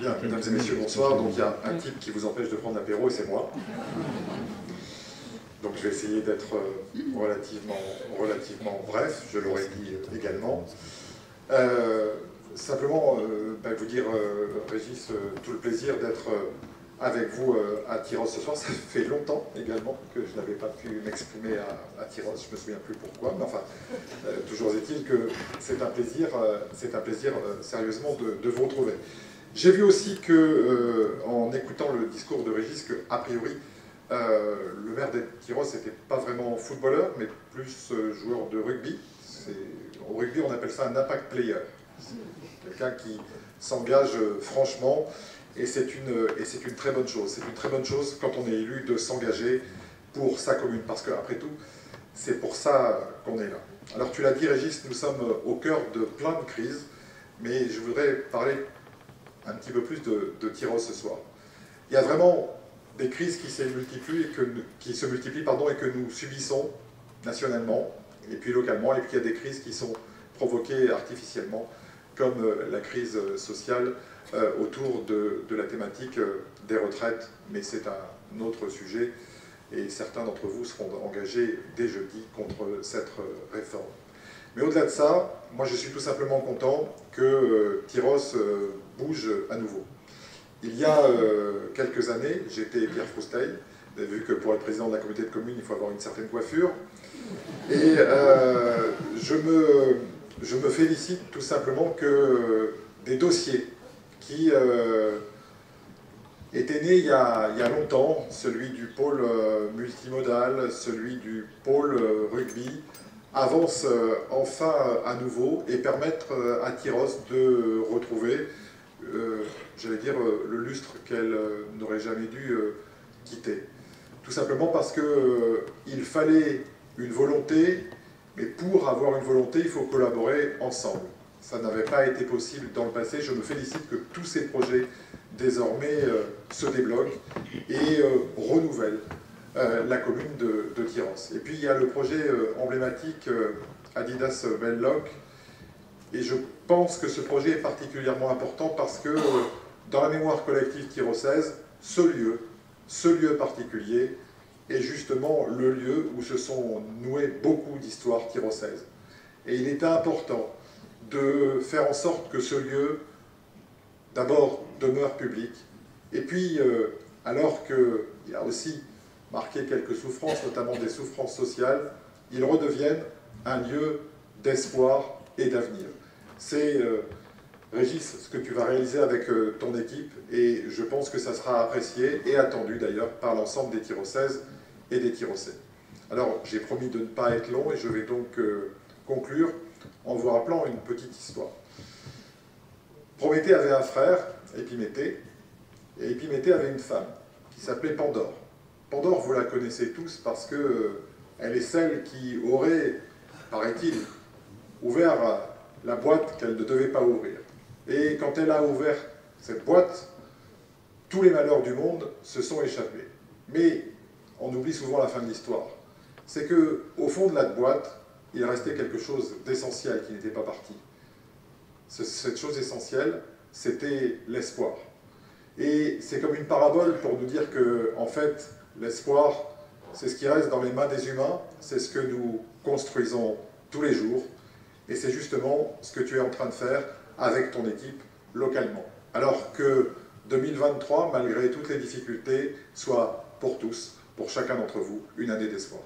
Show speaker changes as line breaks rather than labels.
Bien, mesdames et messieurs, bonsoir. Donc il y a un type qui vous empêche de prendre l'apéro et c'est moi. Donc je vais essayer d'être relativement bref, je l'aurais dit également. Simplement, vous dire, Régis, tout le plaisir d'être avec vous à Tyros ce soir. Ça fait longtemps également que je n'avais pas pu m'exprimer à Tyros, je ne me souviens plus pourquoi, mais enfin, toujours est-il que c'est un plaisir sérieusement de vous retrouver. J'ai vu aussi que, en écoutant le discours de Régis, que a priori, le maire de Tyros n'était pas vraiment footballeur, mais plus joueur de rugby. Au rugby, on appelle ça un impact player. Quelqu'un qui s'engage franchement, et c'est une très bonne chose. C'est une très bonne chose quand on est élu de s'engager pour sa commune, parce qu'après tout, c'est pour ça qu'on est là. Alors tu l'as dit, Régis, nous sommes au cœur de plein de crises, mais je voudrais parler un petit peu plus de Tyros ce soir. Il y a vraiment des crises qui se multiplient et que nous subissons nationalement, et puis localement, et puis il y a des crises qui sont provoquées artificiellement, comme la crise sociale autour de la thématique des retraites, mais c'est un autre sujet, et certains d'entre vous seront engagés dès jeudi contre cette réforme. Mais au-delà de ça, moi je suis tout simplement content que Tyros bouge à nouveau. Il y a quelques années, j'étais Pierre Frousteil. Vous avez vu que pour être président de la communauté de communes, il faut avoir une certaine coiffure. Et je me félicite tout simplement que des dossiers qui étaient nés il y a longtemps, celui du pôle multimodal, celui du pôle rugby, avancent enfin à nouveau et permettent à Tyros de retrouver j'allais dire, le lustre qu'elle n'aurait jamais dû quitter. Tout simplement parce qu'il fallait une volonté, mais pour avoir une volonté, il faut collaborer ensemble. Ça n'avait pas été possible dans le passé. Je me félicite que tous ces projets, désormais, se débloquent et renouvellent la commune de Tyros. Et puis, il y a le projet emblématique Adidas Venlock. Et je pense que ce projet est particulièrement important parce que dans la mémoire collective tyrosaise, ce lieu particulier est justement le lieu où se sont nouées beaucoup d'histoires tyrosaises. Et il est important de faire en sorte que ce lieu, d'abord, demeure public, et puis, alors qu'il a aussi marqué quelques souffrances, notamment des souffrances sociales, il redevienne un lieu d'espoir et d'avenir. C'est, Régis, ce que tu vas réaliser avec ton équipe, et je pense que ça sera apprécié et attendu d'ailleurs par l'ensemble des Tyrosaises et des Tyrosais. Alors, j'ai promis de ne pas être long et je vais donc conclure en vous rappelant une petite histoire. Prométhée avait un frère, Épiméthée, et Épiméthée avait une femme qui s'appelait Pandore. Pandore, vous la connaissez tous parce qu'elle est celle qui aurait, paraît-il, ouvert la boîte qu'elle ne devait pas ouvrir. Et quand elle a ouvert cette boîte, tous les malheurs du monde se sont échappés. Mais on oublie souvent la fin de l'histoire. C'est qu'au fond de la boîte, il restait quelque chose d'essentiel qui n'était pas parti. Cette chose essentielle, c'était l'espoir. Et c'est comme une parabole pour nous dire que, en fait, l'espoir, c'est ce qui reste dans les mains des humains, c'est ce que nous construisons tous les jours, et c'est justement ce que tu es en train de faire avec ton équipe localement. Alors que 2023, malgré toutes les difficultés, soit pour tous, pour chacun d'entre vous, une année d'espoir.